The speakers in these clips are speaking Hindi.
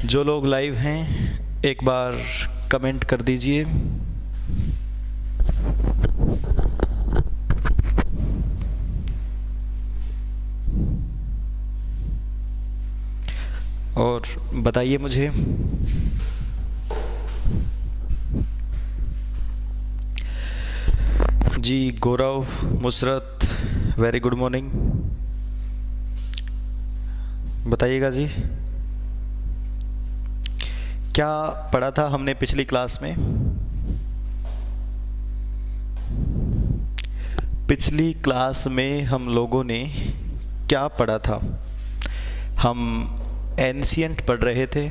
जो लोग लाइव हैं एक बार कमेंट कर दीजिए। और बताइए मुझे जी। गौरव, मुसरत, वेरी गुड मॉर्निंग। बताइएगा जी, क्या पढ़ा था हमने पिछली क्लास में? पिछली क्लास में हम लोगों ने क्या पढ़ा था? हम एंशिएंट पढ़ रहे थे।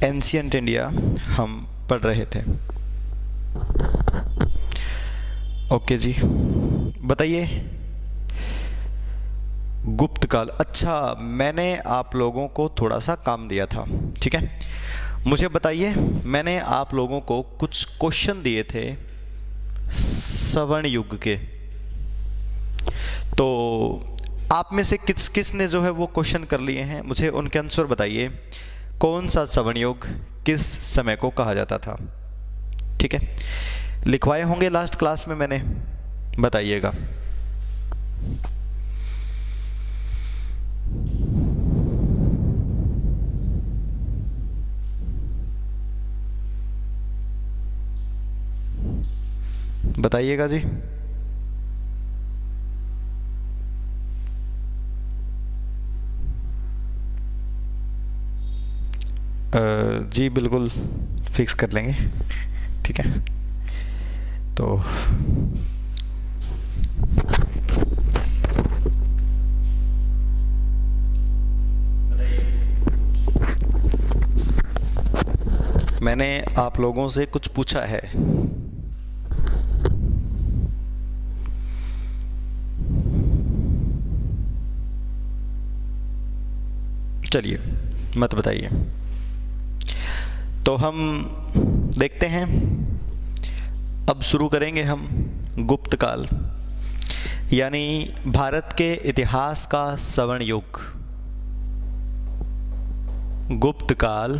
एंशिएंट इंडिया हम पढ़ रहे थे। ओके जी, बताइए। गुप्त काल, अच्छा, मैंने आप लोगों को थोड़ा सा काम दिया था, ठीक है। मुझे बताइए, मैंने आप लोगों को कुछ क्वेश्चन दिए थे स्वर्ण युग के, तो आप में से किसने जो है वो क्वेश्चन कर लिए हैं? मुझे उनके आंसर बताइए। कौन सा स्वर्ण युग किस समय को कहा जाता था? ठीक है, लिखवाए होंगे लास्ट क्लास में मैंने, बताइएगा। बताइएगा जी। जी बिल्कुल फिक्स कर लेंगे, ठीक है। तो मैंने आप लोगों से कुछ पूछा है। चलिए मत बताइए, तो हम देखते हैं। अब शुरू करेंगे हम गुप्त काल, यानी भारत के इतिहास का स्वर्ण युग। गुप्त काल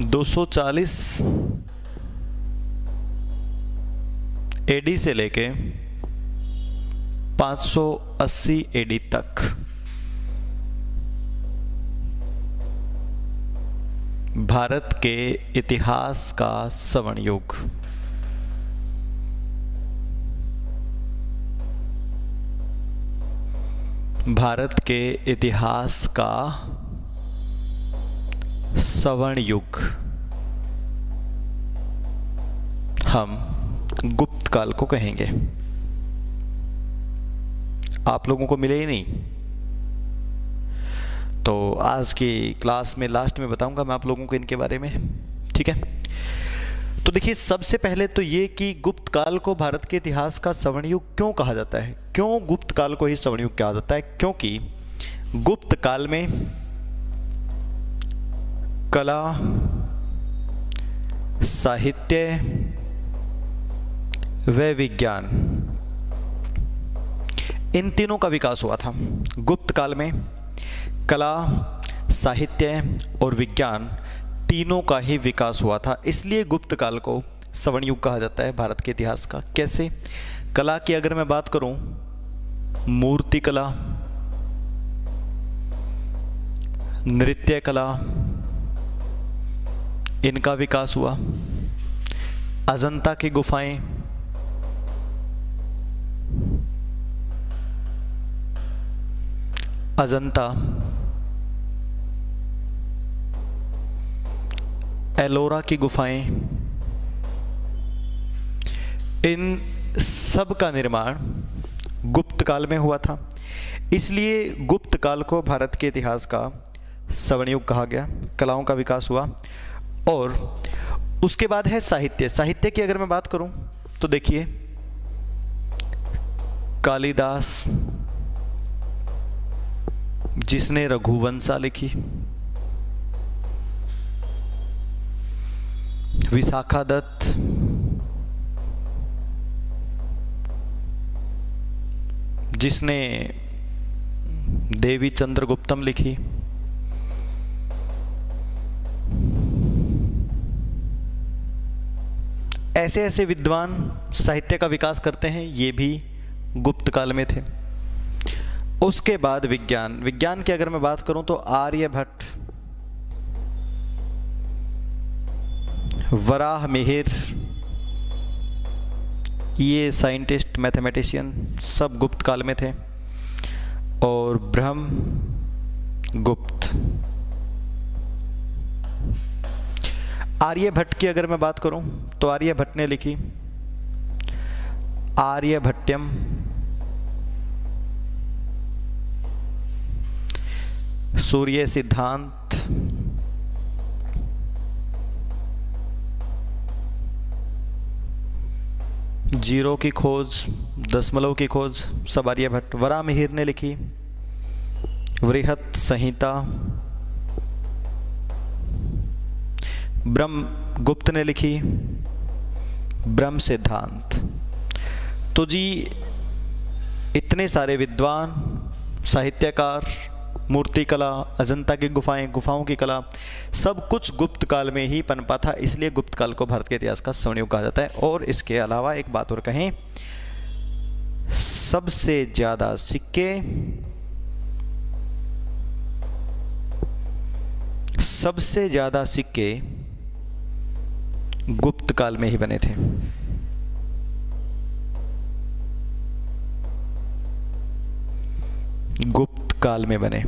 240 एडी से लेके 580 एडी तक भारत के इतिहास का स्वर्ण युग। भारत के इतिहास का स्वर्ण युग हम गुप्त काल को कहेंगे। आप लोगों को मिले ही नहीं, तो आज की क्लास में लास्ट में बताऊंगा मैं आप लोगों को इनके बारे में, ठीक है। तो देखिए, सबसे पहले तो ये कि गुप्त काल को भारत के इतिहास का स्वर्ण युग क्यों कहा जाता है? क्यों गुप्त काल को ही स्वर्ण युग कहा जाता है? क्योंकि गुप्त काल में कला, साहित्य व विज्ञान, इन तीनों का विकास हुआ था। गुप्त काल में कला, साहित्य और विज्ञान तीनों का ही विकास हुआ था, इसलिए गुप्त काल को स्वर्ण युग कहा जाता है भारत के इतिहास का। कैसे? कला की अगर मैं बात करूं, मूर्ति कला, नृत्य कला, इनका विकास हुआ। अजंता की गुफाएं, अजंता, एलोरा की गुफाएं, इन सब का निर्माण गुप्त काल में हुआ था, इसलिए गुप्त काल को भारत के इतिहास का स्वर्ण युग कहा गया। कलाओं का विकास हुआ। और उसके बाद है साहित्य। साहित्य की अगर मैं बात करूं तो देखिए, कालिदास जिसने रघुवंशा लिखी, विशाखादत्त जिसने देवी चंद्रगुप्तम लिखी, ऐसे ऐसे विद्वान साहित्य का विकास करते हैं, ये भी गुप्त काल में थे। उसके बाद विज्ञान की अगर मैं बात करूं तो आर्यभट्ट, वराहमिहिर, ये साइंटिस्ट मैथमेटिशियन सब गुप्त काल में थे। और ब्रह्मगुप्त। आर्यभट्ट की अगर मैं बात करूं तो आर्यभट्ट ने लिखी आर्यभट्टयम, सूर्य सिद्धांत, जीरो की खोज, दशमलव की खोज, सब आर्यभट्ट। वराहमिहिर ने लिखी वृहत संहिता। ब्रह्मगुप्त ने लिखी ब्रह्म सिद्धांत। तो जी इतने सारे विद्वान, साहित्यकार, मूर्तिकला, अजंता की गुफाओं की कला, सब कुछ गुप्त काल में ही पनपा था। इसलिए गुप्त काल को भारत के इतिहास का स्वर्ण युग कहा जाता है। और इसके अलावा एक बात और कहें, सबसे ज्यादा सिक्के गुप्त काल में ही बने थे। गुप्त काल में बने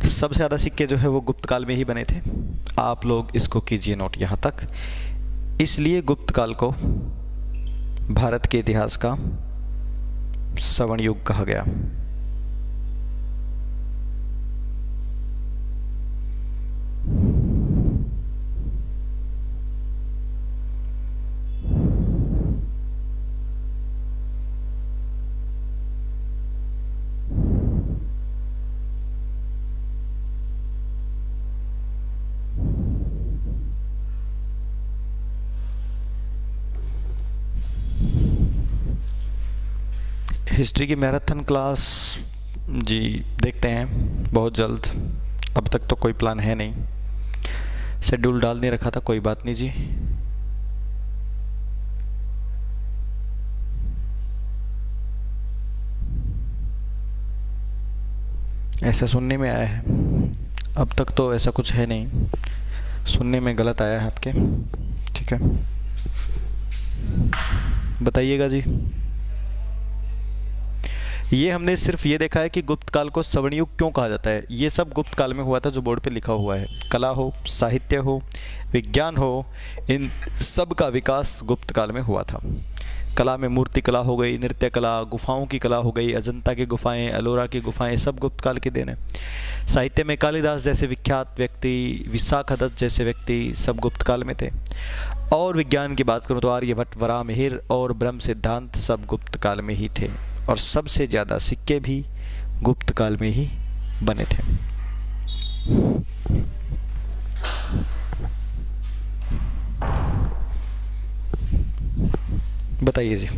सबसे ज़्यादा सिक्के जो है वो गुप्त काल में ही बने थे। आप लोग इसको कीजिए नोट यहाँ तक। इसलिए गुप्त काल को भारत के इतिहास का स्वर्ण युग कहा गया। हिस्ट्री की मैराथन क्लास जी देखते हैं बहुत जल्द। अब तक तो कोई प्लान है नहीं, शेड्यूल डाल नहीं रखा था, कोई बात नहीं जी। ऐसा सुनने में आया है, अब तक तो ऐसा कुछ है नहीं, सुनने में गलत आया है आपके। ठीक है, बताइएगा जी। ये हमने सिर्फ ये देखा है कि गुप्त काल को स्वर्ण युग क्यों कहा जाता है। ये सब गुप्त काल में हुआ था जो बोर्ड पे लिखा हुआ है। कला हो, साहित्य हो, विज्ञान हो, इन सब का विकास गुप्त काल में हुआ था। कला में मूर्ति कला हो गई, नृत्य कला, गुफाओं की कला हो गई, अजंता की गुफाएं, एलोरा की गुफाएं, सब गुप्त काल की देन है। साहित्य में कालिदास जैसे विख्यात व्यक्ति, विशाखदत्त जैसे व्यक्ति सब गुप्त काल में थे। और विज्ञान की बात करूँ तो आर्यभट्ट, वराहमिहिर और ब्रह्म सिद्धांत सब गुप्त काल में ही थे। और सबसे ज़्यादा सिक्के भी गुप्त काल में ही बने थे। बताइए जी।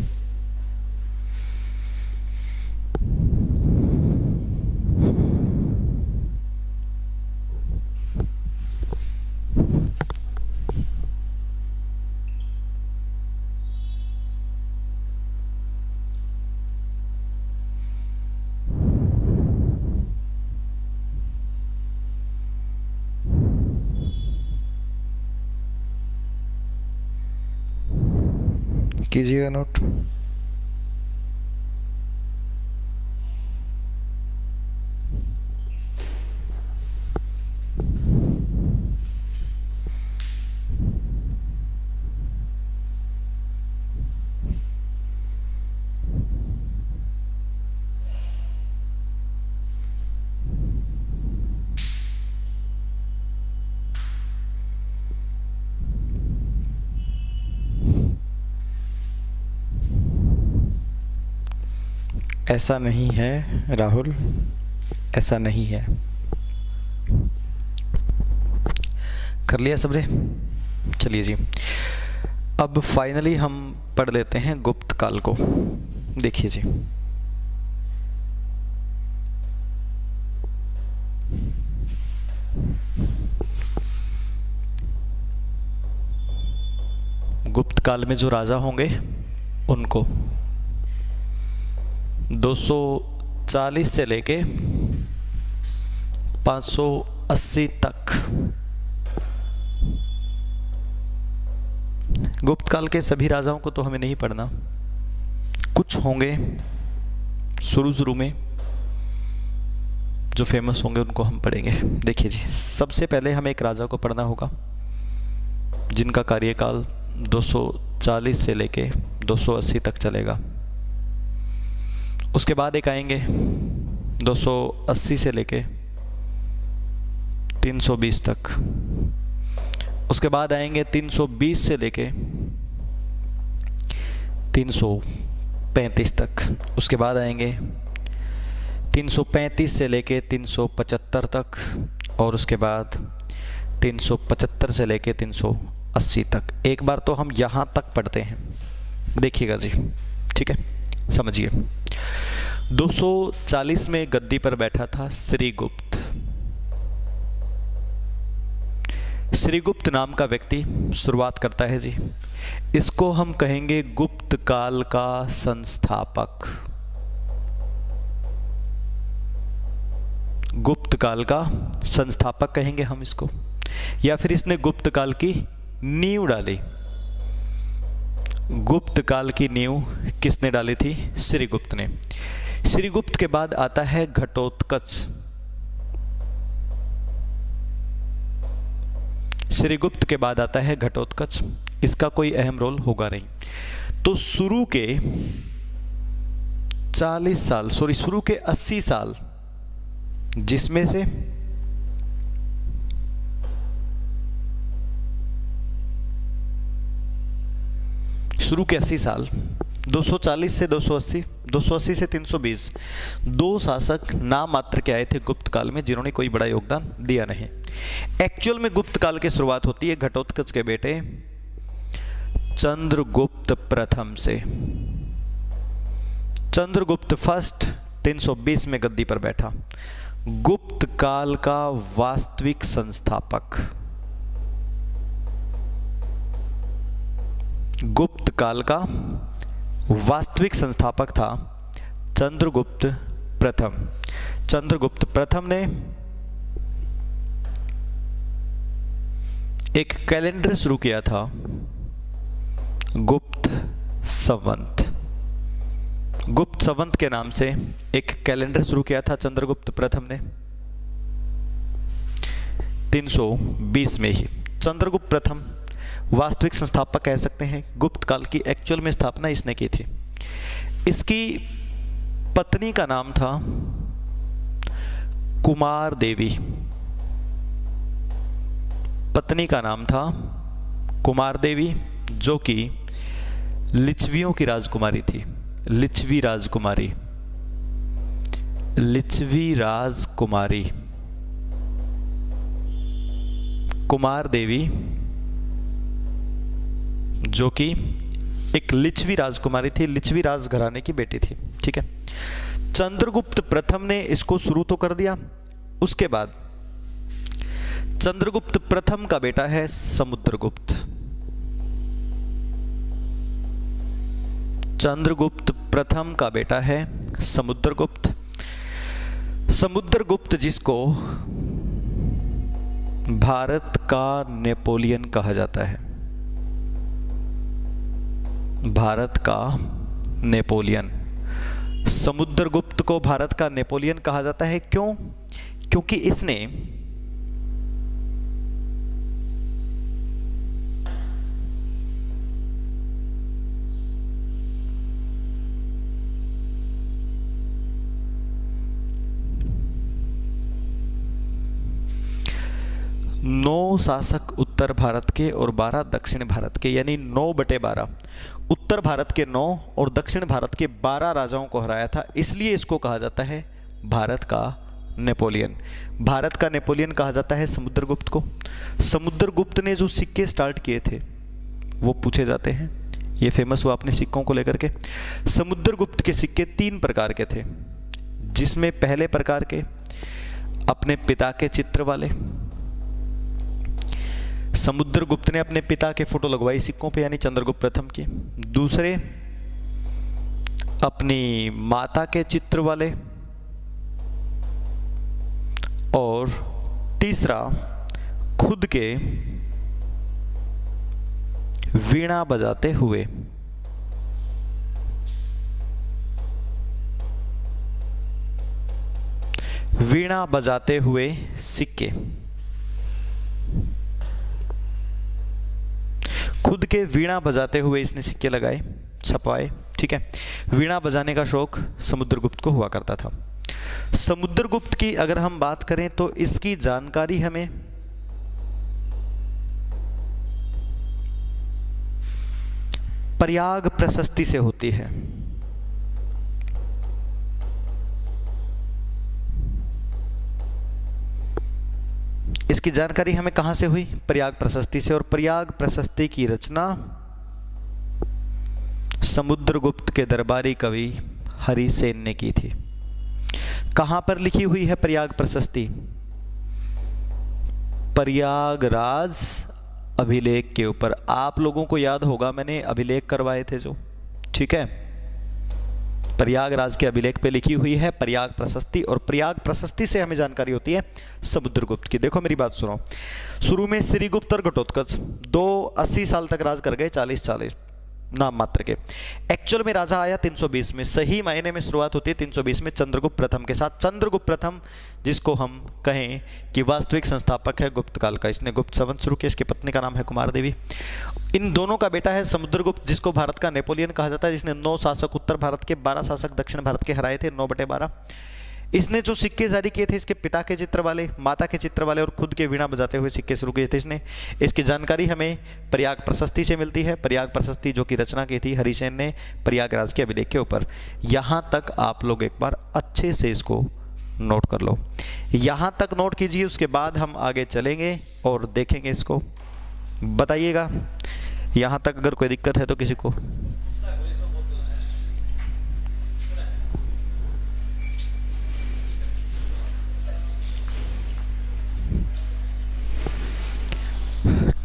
कीजिएगा नोट। ऐसा नहीं है राहुल, ऐसा नहीं है। कर लिया सबने? चलिए जी। अब फाइनली हम पढ़ लेते हैं गुप्त काल को। देखिए जी, गुप्त काल में जो राजा होंगे उनको 240 से लेके 580 तक गुप्त काल के सभी राजाओं को तो हमें नहीं पढ़ना, कुछ होंगे शुरू में जो फेमस होंगे उनको हम पढ़ेंगे। देखिए जी, सबसे पहले हमें एक राजा को पढ़ना होगा जिनका कार्यकाल 240 से लेके 280 तक चलेगा। उसके बाद एक आएंगे 280 से लेके 320 तक। उसके बाद आएंगे 320 से लेके 335 तक। उसके बाद आएंगे 335 से लेके 375 तक, और उसके बाद 375 से लेके 380 तक। एक बार तो हम यहाँ तक पढ़ते हैं, देखिएगा जी, ठीक है, समझिए। 240 में गद्दी पर बैठा था श्रीगुप्त। श्रीगुप्त नाम का व्यक्ति शुरुआत करता है जी। इसको हम कहेंगे गुप्त काल का संस्थापक। गुप्त काल का संस्थापक कहेंगे हम इसको, या फिर इसने गुप्त काल की नींव डाली। गुप्त काल की नींव किसने डाली थी? श्रीगुप्त ने। श्रीगुप्त के बाद आता है घटोत्कच। श्रीगुप्त के बाद आता है घटोत्कच। इसका कोई अहम रोल होगा नहीं। तो शुरू के 40 साल, शुरू के 80 साल, जिसमें से शुरू के 80 साल 240 से 280, 280 से 320, दो शासक नाम मात्र के आए थे गुप्त काल में जिन्होंने कोई बड़ा योगदान दिया नहीं। एक्चुअल में गुप्त काल की शुरुआत होती है घटोत्कच के बेटे चंद्रगुप्त प्रथम से। चंद्रगुप्त फर्स्ट 320 में गद्दी पर बैठा। गुप्त काल का वास्तविक संस्थापक, गुप्त काल का वास्तविक संस्थापक था चंद्रगुप्त प्रथम। चंद्रगुप्त प्रथम ने एक कैलेंडर शुरू किया था, गुप्त संवत। गुप्त संवत के नाम से एक कैलेंडर शुरू किया था चंद्रगुप्त प्रथम ने 320 में ही। चंद्रगुप्त प्रथम वास्तविक संस्थापक कह सकते हैं। गुप्त काल की एक्चुअल में स्थापना इसने की थी। इसकी पत्नी का नाम था कुमार देवी। पत्नी का नाम था कुमार देवी, जो कि लिच्छवियों की राजकुमारी थी। लिच्छवी राजकुमारी, लिच्छवी राजकुमारी कुमार देवी, जो कि एक लिच्छवी राजकुमारी थी, लिच्छवी राजघराने की बेटी थी। ठीक है, चंद्रगुप्त प्रथम ने इसको शुरू तो कर दिया। उसके बाद चंद्रगुप्त प्रथम का बेटा है समुद्रगुप्त। चंद्रगुप्त प्रथम का बेटा है समुद्रगुप्त। समुद्रगुप्त जिसको भारत का नेपोलियन कहा जाता है। भारत का नेपोलियन। समुद्रगुप्त को भारत का नेपोलियन कहा जाता है। क्यों? क्योंकि इसने नौ शासक उत्तर भारत के और 12 दक्षिण भारत के, यानी 9/12। उत्तर भारत के 9 और दक्षिण भारत के 12 राजाओं को हराया था। इसलिए इसको कहा जाता है भारत का नेपोलियन। भारत का नेपोलियन कहा जाता है समुद्रगुप्त को। समुद्रगुप्त ने जो सिक्के स्टार्ट किए थे वो पूछे जाते हैं। ये फेमस हुआ अपने सिक्कों को लेकर के। समुद्रगुप्त के सिक्के 3 प्रकार के थे, जिसमें पहले प्रकार के अपने पिता के चित्र वाले, समुद्रगुप्त ने अपने पिता के फोटो लगवाई सिक्कों पे, यानी चंद्रगुप्त प्रथम की। दूसरे अपनी माता के चित्र वाले, और तीसरा खुद के वीणा बजाते हुए। वीणा बजाते हुए सिक्के, खुद के वीणा बजाते हुए इसने सिक्के लगाए, छपवाए। ठीक है, वीणा बजाने का शौक समुद्रगुप्त को हुआ करता था। समुद्रगुप्त की अगर हम बात करें तो इसकी जानकारी हमें प्रयाग प्रशस्ति से होती है। इसकी जानकारी हमें कहां से हुई? प्रयाग प्रशस्ति से। और प्रयाग प्रशस्ति की रचना समुद्रगुप्त के दरबारी कवि हरिसेन ने की थी। कहां पर लिखी हुई है प्रयाग प्रशस्ति? प्रयागराज अभिलेख के ऊपर। आप लोगों को याद होगा मैंने अभिलेख करवाए थे जो, ठीक है, प्रयागराज के अभिलेख पे लिखी हुई है प्रयाग प्रशस्ति। और प्रयाग प्रशस्ति से हमें जानकारी होती है समुद्रगुप्त की। देखो मेरी बात सुनो, शुरू में श्रीगुप्त और घटोत्कच 80 साल तक राज कर गए, 40 नाम मात्र के। एक्चुअल में राजा आया 320 में, सही मायने में शुरुआत होती है 320 में चंद्रगुप्त प्रथम के साथ। चंद्रगुप्त प्रथम जिसको हम कहें कि वास्तविक संस्थापक है गुप्त काल का, इसने गुप्त संवत शुरू किया। इसकी पत्नी का नाम है कुमार देवी। इन दोनों का बेटा है समुद्रगुप्त, जिसको भारत का नेपोलियन कहा जाता है, जिसने 9 शासक उत्तर भारत के, 12 शासक दक्षिण भारत के हराए थे, 9/12। इसने जो सिक्के जारी किए थे, इसके पिता के चित्र वाले, माता के चित्र वाले और खुद के वीणा बजाते हुए सिक्के शुरू किए थे इसने। इसकी जानकारी हमें प्रयाग प्रशस्ति से मिलती है। प्रयाग प्रशस्ति जो कि रचना की थी हरिसेन ने प्रयागराज के अभिलेख के ऊपर। यहाँ तक आप लोग एक बार अच्छे से इसको नोट कर लो, यहाँ तक नोट कीजिए। उसके बाद हम आगे चलेंगे और देखेंगे इसको। बताइएगा यहाँ तक अगर कोई दिक्कत है तो किसी को।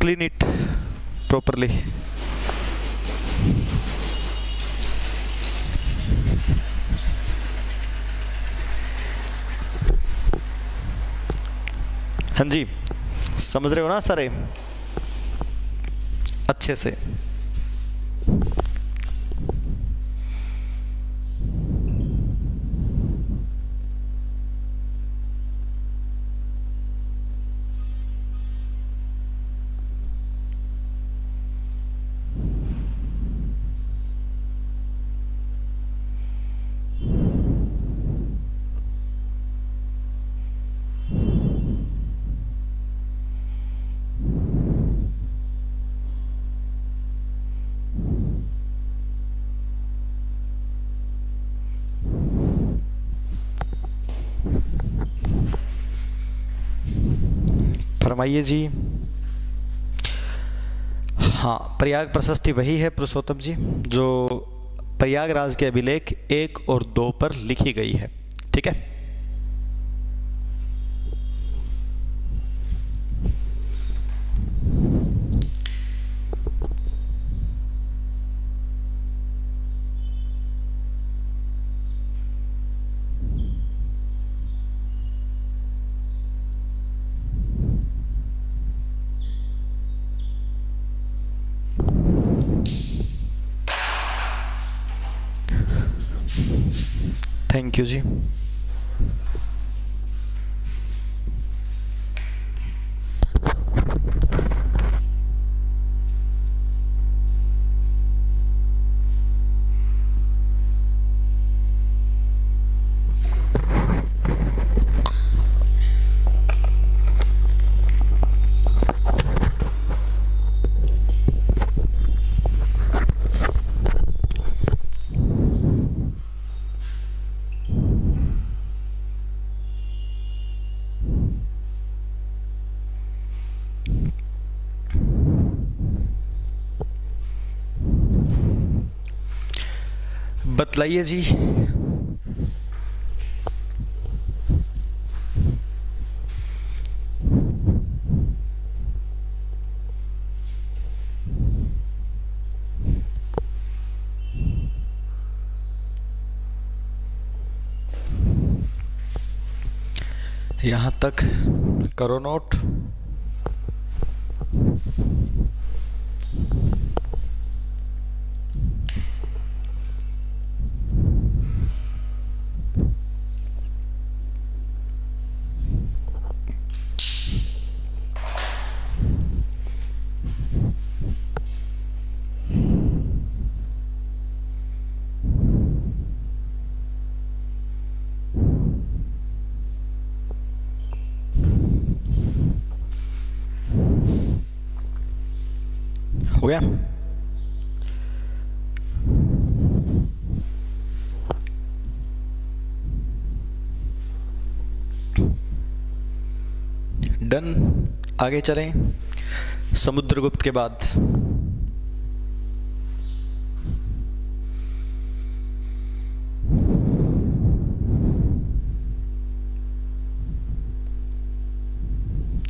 Clean it properly. हाँ जी, समझ रहे हो ना सारे अच्छे से? फरमाइए जी। हाँ, प्रयाग प्रशस्ति वही है पुरुषोत्तम जी जो प्रयागराज के अभिलेख 1 और 2 पर लिखी गई है। ठीक है, थैंक यू जी। बतलाइए जी। यहाँ तक करो नोट। हो गया? डन। आगे चलें। समुद्रगुप्त के बाद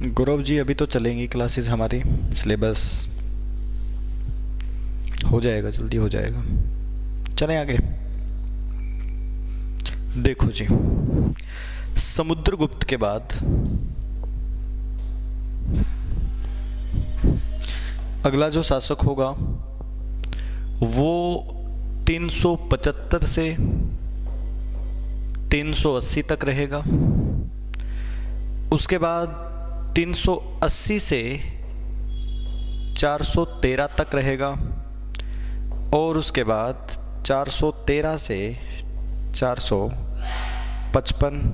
गौरव जी, अभी तो चलेंगी क्लासेस हमारी, सिलेबस हो जाएगा, जल्दी हो जाएगा। चलें आगे। देखो जी, समुद्रगुप्त के बाद अगला जो शासक होगा वो 375 से 380 तक रहेगा। उसके बाद 380 से 413 तक रहेगा और उसके बाद 413 से 455,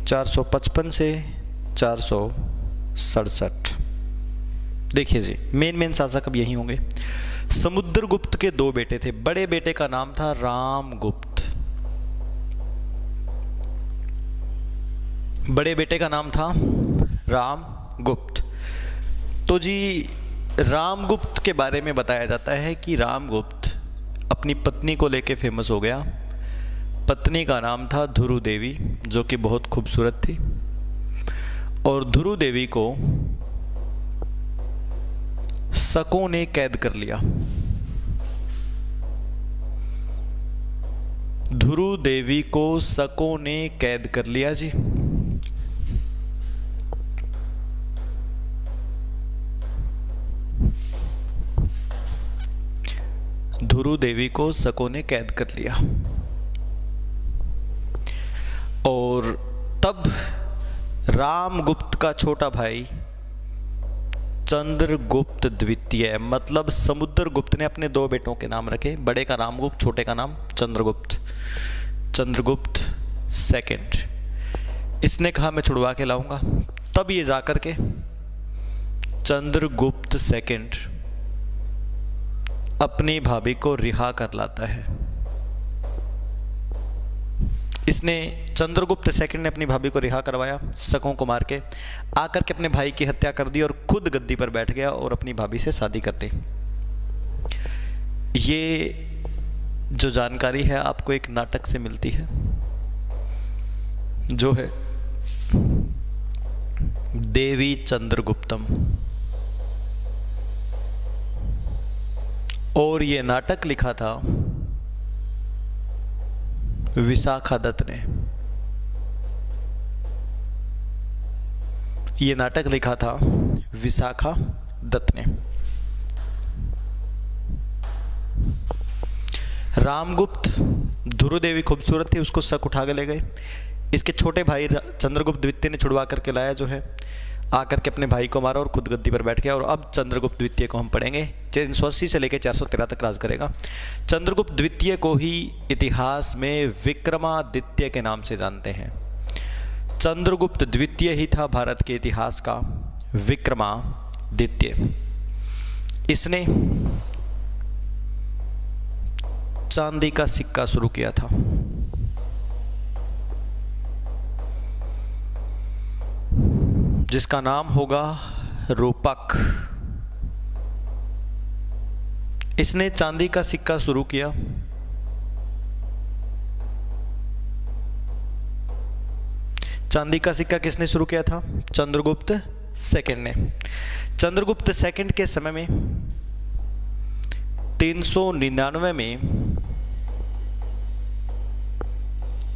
455 से 467। देखिए जी, मेन शासक अब यही होंगे। समुद्रगुप्त के दो बेटे थे। बड़े बेटे का नाम था रामगुप्त। बड़े बेटे का नाम था रामगुप्त। तो जी, रामगुप्त के बारे में बताया जाता है कि रामगुप्त अपनी पत्नी को लेके फेमस हो गया। पत्नी का नाम था धुरु देवी, जो कि बहुत खूबसूरत थी। और धुरु देवी को शकों ने कैद कर लिया। धुरु देवी को शकों ने कैद कर लिया जी। धुरु देवी को शकों ने कैद कर लिया। और तब रामगुप्त का छोटा भाई चंद्रगुप्त द्वितीय, मतलब समुद्रगुप्त ने अपने दो बेटों के नाम रखे। बड़े का रामगुप्त, छोटे का नाम चंद्रगुप्त। चंद्रगुप्त सेकंड। इसने कहा मैं छुड़वा के लाऊंगा। तब ये जाकर के चंद्रगुप्त सेकंड अपनी भाभी को रिहा कर लाता है। इसने, चंद्रगुप्त सेकंड ने अपनी भाभी को रिहा करवाया, शकों को मार के आकर के अपने भाई की हत्या कर दी और खुद गद्दी पर बैठ गया और अपनी भाभी से शादी कर ली। ये जो जानकारी है आपको एक नाटक से मिलती है, जो है देवी चंद्रगुप्तम। और ये नाटक लिखा था विशाखा दत्त ने। ये नाटक लिखा था विशाखा दत्त ने। रामगुप्त, धुरु देवी खूबसूरत थी, उसको शक उठा के ले गए। इसके छोटे भाई चंद्रगुप्त द्वितीय ने छुड़वा करके लाया, जो है आकर के अपने भाई को मारा और खुद गद्दी पर बैठ गया। और अब चंद्रगुप्त द्वितीय को हम पढ़ेंगे। 380 से लेकर 413 तक राज करेगा। चंद्रगुप्त द्वितीय को ही इतिहास में विक्रमादित्य के नाम से जानते हैं। चंद्रगुप्त द्वितीय ही था भारत के इतिहास का विक्रमादित्य। इसने चांदी का सिक्का शुरू किया था। जिसका नाम होगा रूपक। इसने चांदी का सिक्का शुरू किया। चांदी का सिक्का किसने शुरू किया था? चंद्रगुप्त सेकंड ने। चंद्रगुप्त सेकंड के समय में 399 में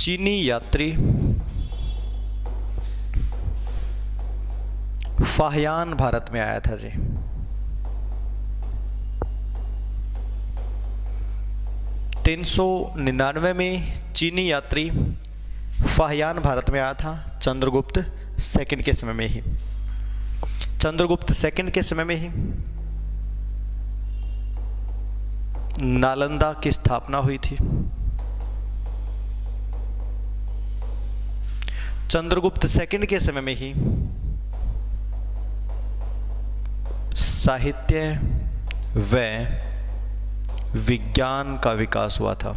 चीनी यात्री फाहियान भारत में आया था जी। तीन सौ 99 में चीनी यात्री फाहियान भारत में आया था चंद्रगुप्त सेकंड के समय में ही। चंद्रगुप्त सेकंड के समय में ही नालंदा की स्थापना हुई थी। चंद्रगुप्त सेकंड के समय में ही साहित्य व विज्ञान का विकास हुआ था।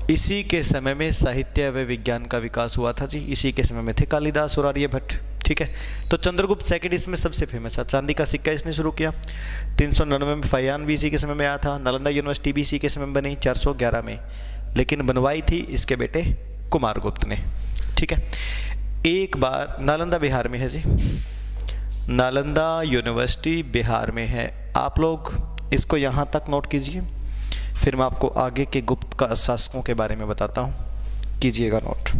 इसी के समय में साहित्य व विज्ञान का विकास हुआ था जी। इसी के समय में थे कालिदास और आर्यभट्ट। ठीक है, तो चंद्रगुप्त सेकंड इसमें सबसे फेमस है। चांदी का सिक्का इसने शुरू किया। 399 में फाहियान भी इसी के समय में आया था। नालंदा यूनिवर्सिटी भी इसी के समय में बनी 411 में, लेकिन बनवाई थी इसके बेटे कुमारगुप्त ने। ठीक है, एक बार नालंदा बिहार में है जी। नालंदा यूनिवर्सिटी बिहार में है। आप लोग इसको यहाँ तक नोट कीजिए, फिर मैं आपको आगे के गुप्त का शासकों के बारे में बताता हूँ। कीजिएगा नोट।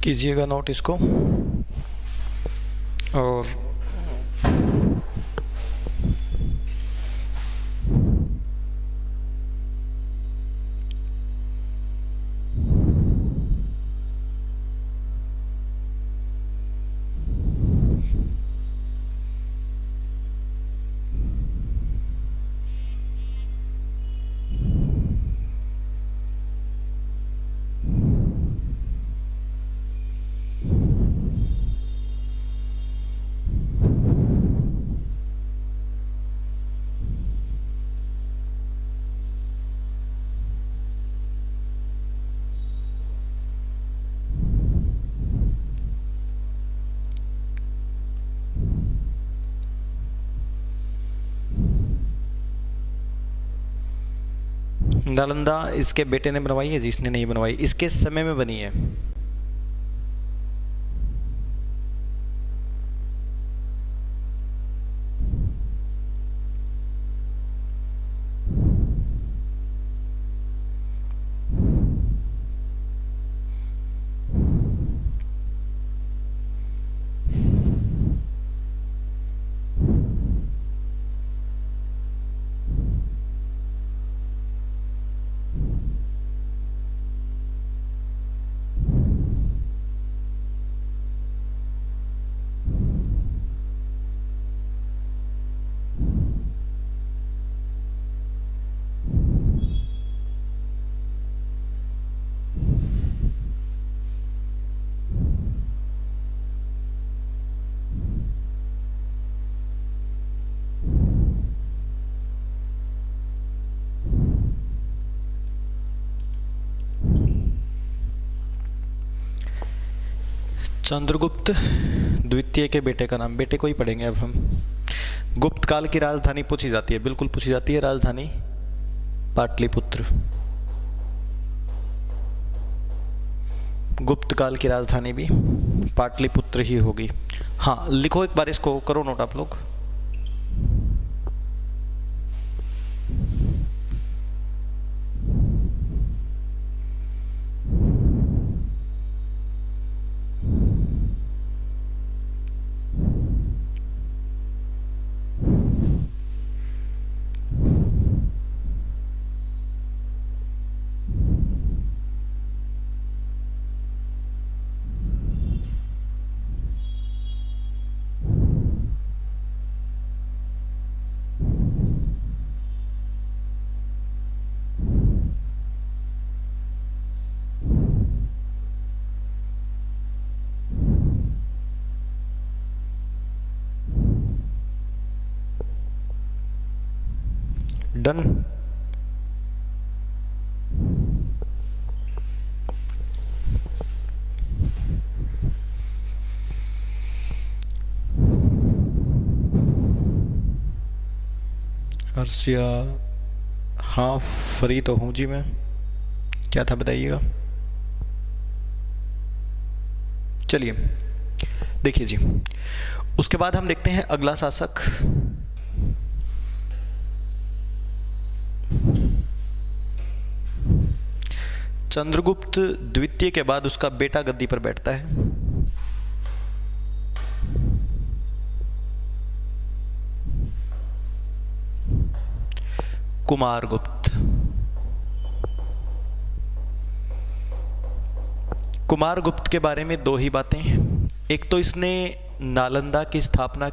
कीजिएगा नोट इसको। और नालंदा इसके बेटे ने बनवाई है, जिसने नहीं बनवाई, इसके समय में बनी है। चंद्रगुप्त द्वितीय के बेटे का नाम, बेटे को ही पढ़ेंगे अब हम। गुप्त काल की राजधानी पूछी जाती है, बिल्कुल पूछी जाती है। राजधानी पाटलिपुत्र। गुप्त काल की राजधानी भी पाटलिपुत्र ही होगी। हाँ लिखो एक बार, इसको करो नोट आप लोग। डन। अर्शिया, हाँ फ्री तो हूँ जी मैं। क्या था बताइएगा। चलिए देखिए जी, उसके बाद हम देखते हैं अगला शासक चंद्रगुप्त द्वितीय के बाद उसका बेटा गद्दी पर बैठता है। कुमारगुप्त। कुमारगुप्त के बारे में दो ही बातें। एक तो इसने नालंदा की स्थापना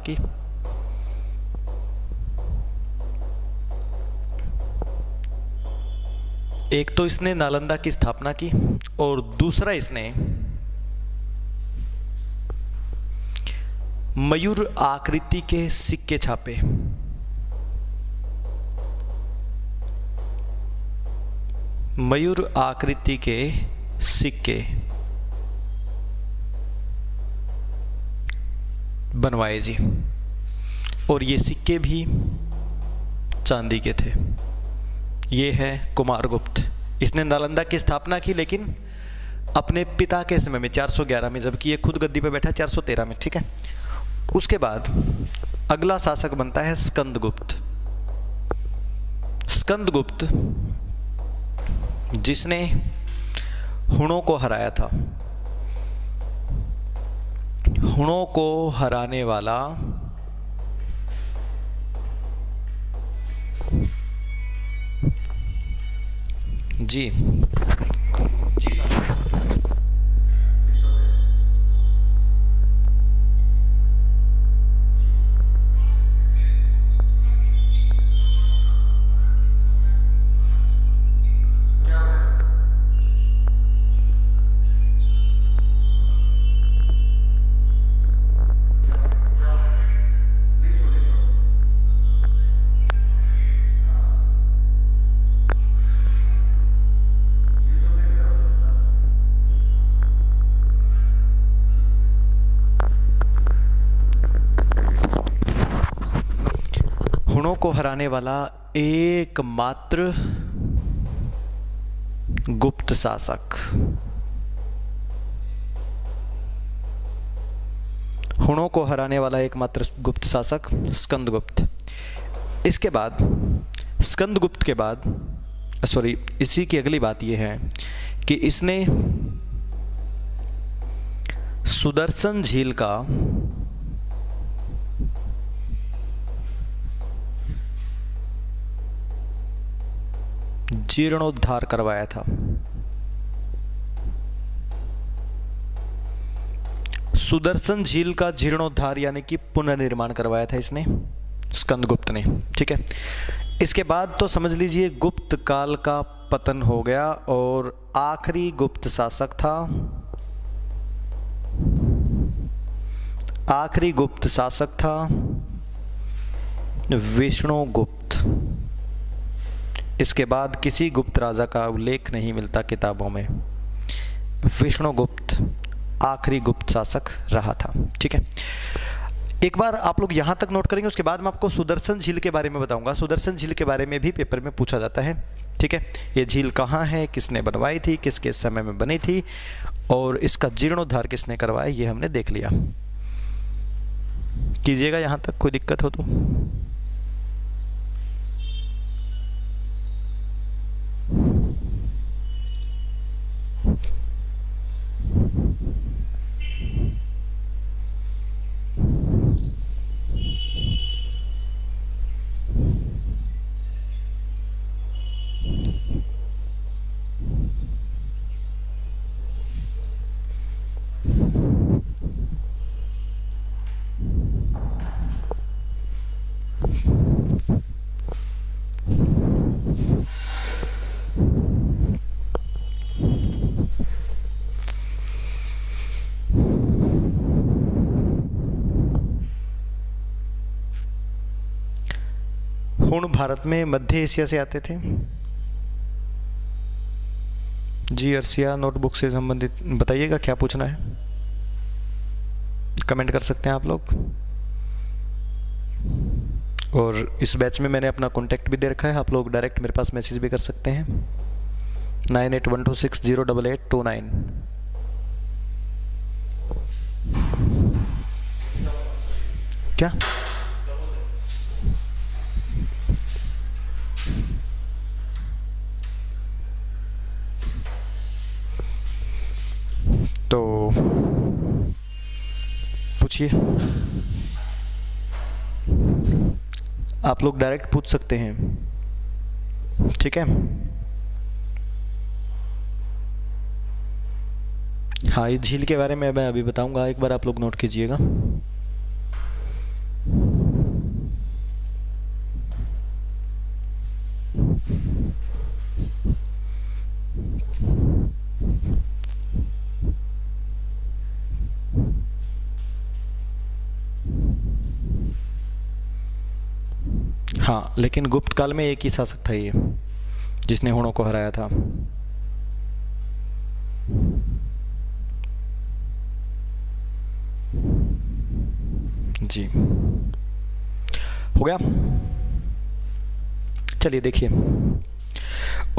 की, और दूसरा इसने मयूर आकृति के सिक्के छापे। मयूर आकृति के सिक्के बनवाए जी, और ये सिक्के भी चांदी के थे। ये है कुमारगुप्त। इसने नालंदा की स्थापना की लेकिन अपने पिता के समय में 411 में, जबकि ये खुद गद्दी पे बैठा 413 में। ठीक है, उसके बाद अगला शासक बनता है स्कंदगुप्त। स्कंदगुप्त जिसने हुणों को हराया था। हुणों को हराने वाला जी हुणों को हराने वाला एकमात्र गुप्त शासक। हुणों को हराने वाला एकमात्र गुप्त शासक स्कंदगुप्त। इसके बाद स्कंदगुप्त के बाद इसी की अगली बात यह है कि इसने सुदर्शन झील का जीर्णोद्धार करवाया था। सुदर्शन झील का जीर्णोद्धार यानी कि पुनर्निर्माण करवाया था इसने, स्कंदगुप्त ने। ठीक है, इसके बाद तो समझ लीजिए गुप्त काल का पतन हो गया और आखिरी गुप्त शासक था, विष्णुगुप्त। इसके बाद किसी गुप्त राजा का उल्लेख नहीं मिलता किताबों में। विष्णुगुप्त आखिरी गुप्त शासक रहा था। ठीक है, एक बार आप लोग यहाँ तक नोट करेंगे, उसके बाद मैं आपको सुदर्शन झील के बारे में बताऊंगा। सुदर्शन झील के बारे में भी पेपर में पूछा जाता है। ठीक है, ये झील कहाँ है, किसने बनवाई थी, किसके समय में बनी थी, और इसका जीर्णोद्धार किसने करवाया, ये हमने देख लिया। कीजिएगा यहाँ तक, कोई दिक्कत हो तो। हुण भारत में मध्य एशिया से आते थे। जी अर्सिया, नोटबुक से संबंधित बताइएगा क्या पूछना है, कमेंट कर सकते हैं आप लोग। और इस बैच में मैंने अपना कॉन्टैक्ट भी दे रखा है, आप लोग डायरेक्ट मेरे पास मैसेज भी कर सकते हैं 9812608829। क्या तो पूछिए, आप लोग डायरेक्ट पूछ सकते हैं, ठीक है। हाँ, इस झील के बारे में मैं अभी बताऊंगा, एक बार आप लोग नोट कीजिएगा। हाँ, लेकिन गुप्त काल में एक ही शासक था ये जिसने हुणों को हराया था। जी हो गया। चलिए देखिए,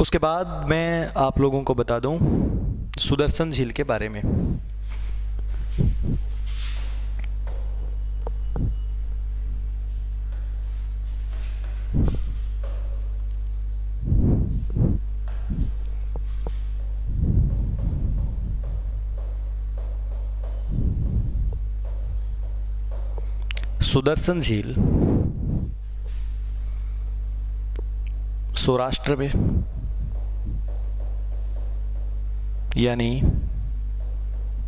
उसके बाद मैं आप लोगों को बता दूं सुदर्शन झील के बारे में। सुदर्शन झील सौराष्ट्र में यानी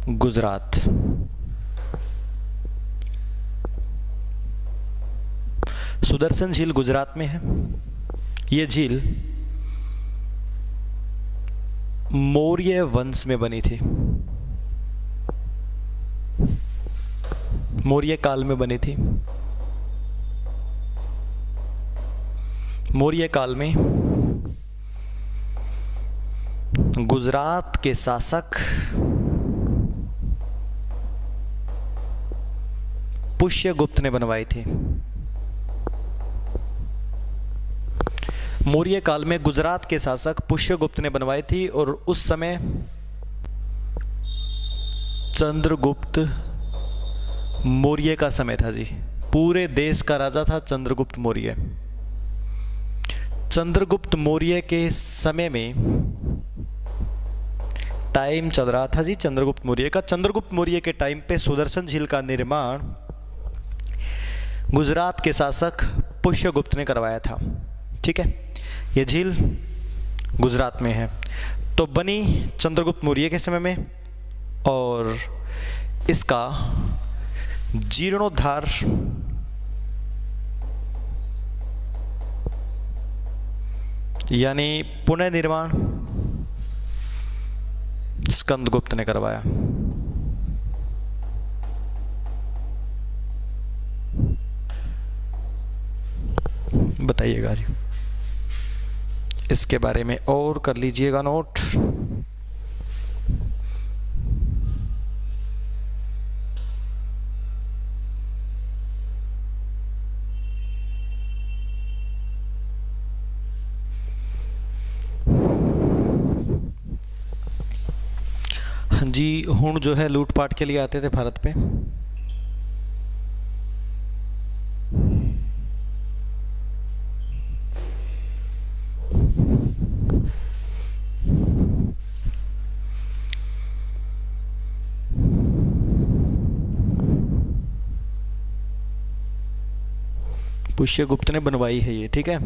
गुजरात, सुदर्शन झील गुजरात में है। ये झील मौर्य वंश में बनी थी, मौर्य काल में बनी थी। मौर्य काल में गुजरात के शासक पुष्यगुप्त ने बनवाई थी। मौर्य काल में गुजरात के शासक पुष्यगुप्त ने बनवाई थी और उस समय चंद्रगुप्त मौर्य का समय था जी। पूरे देश का राजा था चंद्रगुप्त मौर्य। चंद्रगुप्त मौर्य के समय में टाइम चल रहा था जी चंद्रगुप्त मौर्य का। चंद्रगुप्त मौर्य के टाइम पे सुदर्शन झील का निर्माण गुजरात के शासक पुष्यगुप्त ने करवाया था। ठीक है, यह झील गुजरात में है, तो बनी चंद्रगुप्त मौर्य के समय में, और इसका जीर्णोद्धार यानी पुनर्निर्माण स्कंदगुप्त ने करवाया। बताइएगा जी, इसके बारे में और कर लीजिएगा नोट। हाँ जी, हुण जो है लूटपाट के लिए आते थे भारत पे। पुष्यगुप्त ने बनवाई है ये, ठीक है।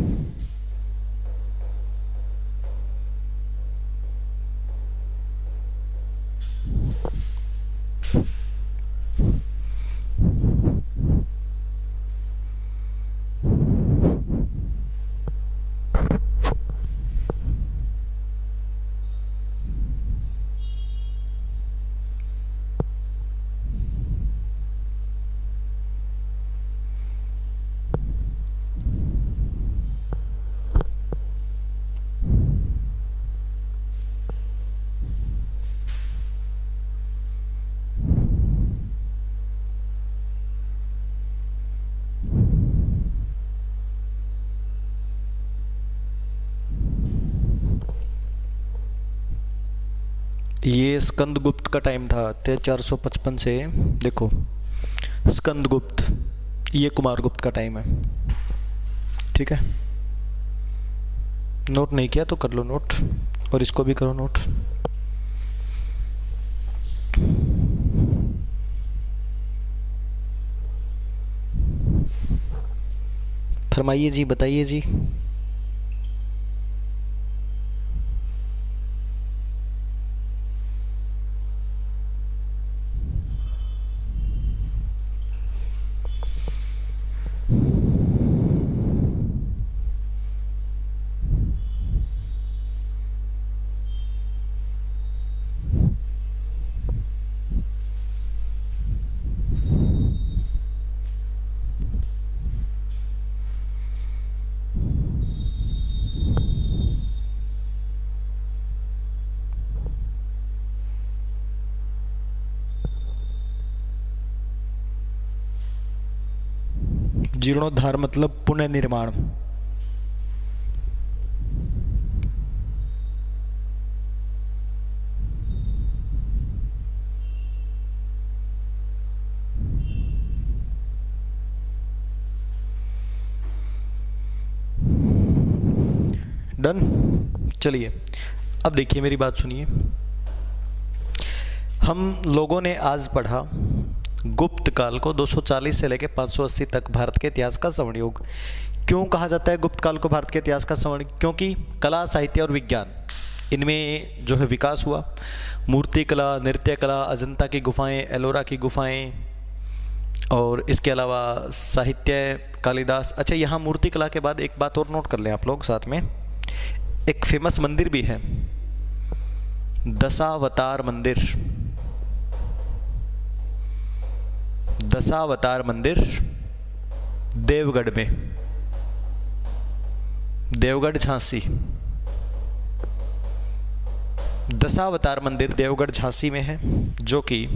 ये स्कंदगुप्त का टाइम था 455 से, देखो स्कंदगुप्त, ये कुमारगुप्त का टाइम है, ठीक है। नोट नहीं किया तो कर लो नोट, और इसको भी करो नोट। फरमाइए जी, बताइए जी। जीर्णोद्धार मतलब पुनर्निर्माण। डन। चलिए अब देखिए, मेरी बात सुनिए। हम लोगों ने आज पढ़ा गुप्त काल को 240 से लेकर 580 तक भारत के इतिहास का स्वर्ण युग। क्यों कहा जाता है गुप्त काल को भारत के इतिहास का स्वर्ण? क्योंकि कला, साहित्य और विज्ञान, इनमें जो है विकास हुआ। मूर्ति कला, नृत्य कला, अजंता की गुफाएं, एलोरा की गुफाएं, और इसके अलावा साहित्य कालिदास। अच्छा, यहाँ मूर्ति कला के बाद एक बात और नोट कर लें आप लोग साथ में, एक फेमस मंदिर भी है, दशावतार मंदिर। दशावतार मंदिर देवगढ़ में, देवगढ़ झांसी। दशावतार मंदिर देवगढ़ झांसी में है, जो कि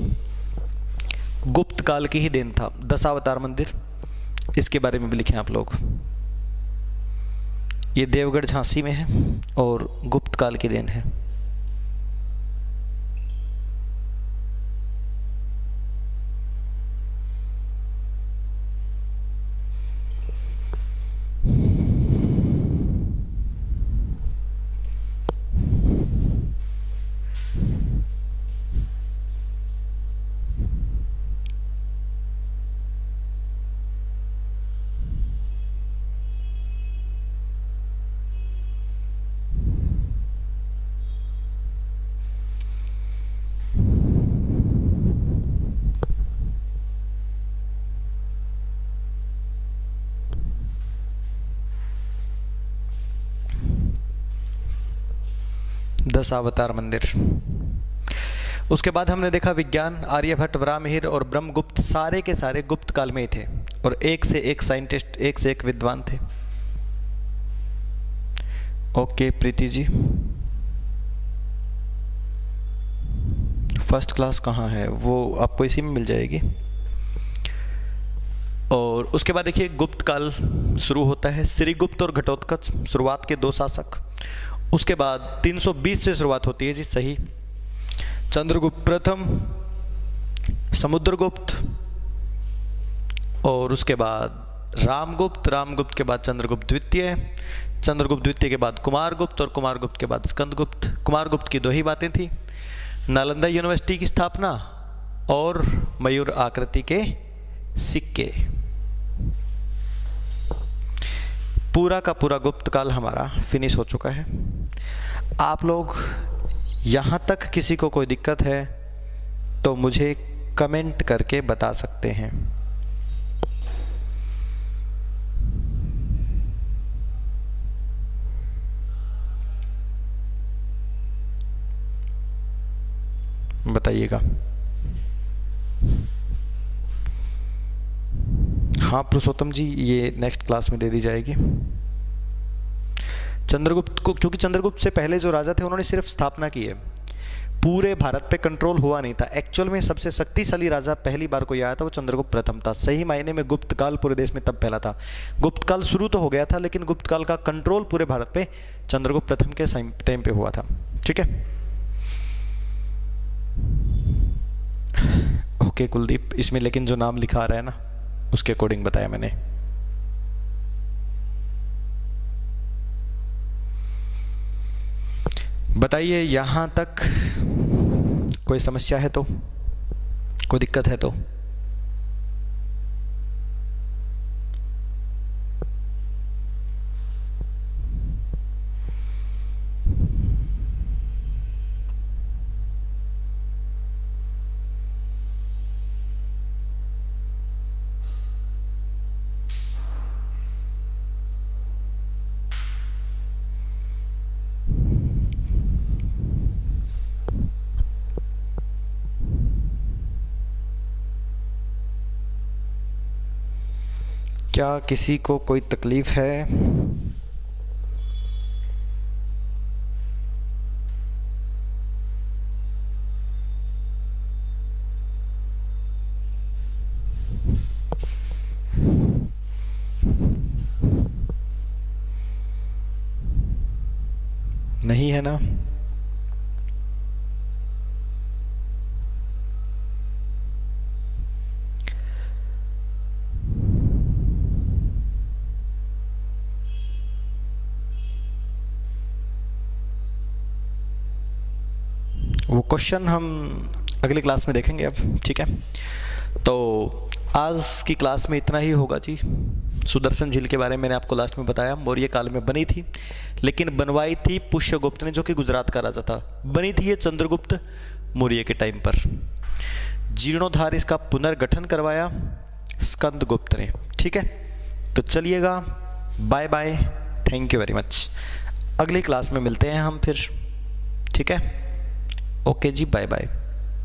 गुप्त काल की ही देन था। दशावतार मंदिर, इसके बारे में भी लिखें आप लोग। ये देवगढ़ झांसी में है और गुप्त काल की देन है। दशावतार मंदिर। उसके बाद हमने देखा विज्ञान, आर्यभट्ट, वराहमिहिर और ब्रह्मगुप्त सारे के सारे गुप्त काल में ही थे, और एक से एक साइंटिस्ट, एक से एक विद्वान थे। Okay Preeti ji, first class कहाँ है? वो आपको इसी में मिल जाएगी। और उसके बाद देखिए गुप्त काल शुरू होता है, श्रीगुप्त और घटोत्कच शुरुआत के दो शासक। उसके बाद 320 से शुरुआत होती है जी, सही। चंद्रगुप्त प्रथम, समुद्रगुप्त, और उसके बाद रामगुप्त, रामगुप्त के बाद चंद्रगुप्त द्वितीय, चंद्रगुप्त द्वितीय के बाद कुमारगुप्त, और कुमारगुप्त के बाद स्कंदगुप्त। कुमारगुप्त की दो ही बातें थी, नालंदा यूनिवर्सिटी की स्थापना और मयूर आकृति के सिक्के। पूरा का पूरा गुप्त काल हमारा फिनिश हो चुका है। आप लोग यहाँ तक किसी को कोई दिक्कत है तो मुझे कमेंट करके बता सकते हैं। बताइएगा। हाँ पुरुषोत्तम जी, ये नेक्स्ट क्लास में दे दी जाएगी। चंद्रगुप्त को, क्योंकि चंद्रगुप्त से पहले जो राजा थे उन्होंने सिर्फ स्थापना की है, पूरे भारत पे कंट्रोल हुआ नहीं था। एक्चुअल में सबसे शक्तिशाली राजा पहली बार कोई आया था वो चंद्रगुप्त प्रथम था। सही मायने में गुप्त काल पूरे देश में तब फैला था। गुप्त काल शुरू तो हो गया था लेकिन गुप्त काल का कंट्रोल पूरे भारत पे चंद्रगुप्त प्रथम के टाइम पे हुआ था। ठीक है, ओके कुलदीप, इसमें लेकिन जो नाम लिखा आ रहा है ना उसके अकॉर्डिंग बताया मैंने। बताइए यहाँ तक कोई समस्या है तो, कोई दिक्कत है तो। क्या किसी को कोई तकलीफ है? नहीं है ना? वो क्वेश्चन हम अगली क्लास में देखेंगे अब। ठीक है, तो आज की क्लास में इतना ही होगा जी। सुदर्शन झील के बारे में मैंने आपको लास्ट में बताया, मौर्य काल में बनी थी लेकिन बनवाई थी पुष्यगुप्त ने, जो कि गुजरात का राजा था। बनी थी ये चंद्रगुप्त मौर्य के टाइम पर। जीर्णोद्धार, इसका पुनर्गठन करवाया स्कंदगुप्त ने। ठीक है, तो चलिएगा, bye bye, thank you very much. अगली क्लास में मिलते हैं हम फिर। ठीक है, ओके जी, बाय बाय।